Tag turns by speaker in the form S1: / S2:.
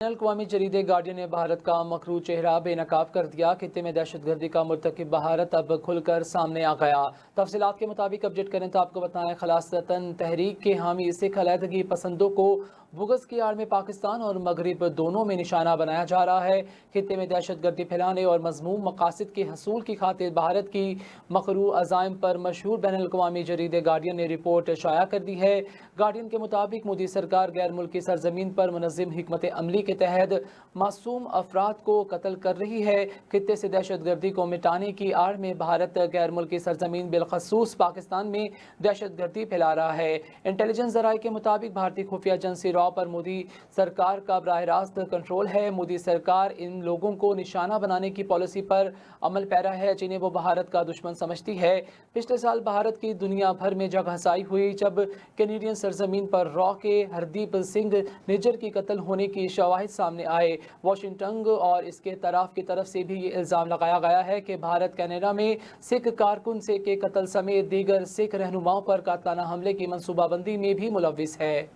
S1: بین الاقوامی جریدے گارڈین نے بھارت کا مکروہ چہرہ بے نقاب کر دیا۔ خطے میں دہشت گردی کا مرتکب بھارت اب کھل کر سامنے آ گیا۔ تفصیلات کے مطابق اپڈیٹ کریں تو آپ کو بتائیں، خلاصتاً تحریک کے حامی سکھ علیحدگی پسندوں کو بغض کی آڑ میں پاکستان اور مغرب دونوں میں نشانہ بنایا جا رہا ہے۔ خطے میں دہشت گردی پھیلانے اور مذموم مقاصد کے حصول کی خاطر بھارت کی مکروہ عزائم پر مشہور بین الاقوامی جریدے گارڈین نے رپورٹ شائع کر دی ہے۔ گارڈین کے مطابق مودی سرکار غیر ملکی سرزمین پر منظم حکمت عملی کے تحت معصوم افراد کو قتل کر رہی ہے۔ خطے سے دہشت گردی کو مٹانے کی آڑ میں بھارت غیر ملکی سرزمین بالخصوص پاکستان میں دہشت گردی پھیلا رہا ہے۔ انٹیلیجنس ذرائع کے مطابق بھارتی خفیہ ایجنسی را پر مودی سرکار کا براہ راست کنٹرول ہے۔ مودی سرکار ان لوگوں کو نشانہ بنانے کی پالیسی پر عمل پیرا ہے جنہیں وہ بھارت کا دشمن سمجھتی ہے۔ پچھلے سال بھارت کی دنیا بھر میں جگ ہنسائی ہوئی جب کینیڈین سرزمین پر را کے ہردیپ سنگھ نجر کی قتل ہونے کی شواہد سامنے آئے۔ واشنگٹن اور اس کے طرف کی طرف سے بھی یہ الزام لگایا گیا ہے کہ بھارت کینیڈا میں سکھ کارکن کے قتل سمیت دیگر سکھ رہنماؤں پر قاتلانہ حملے کی منصوبہ بندی میں بھی ملوث ہے۔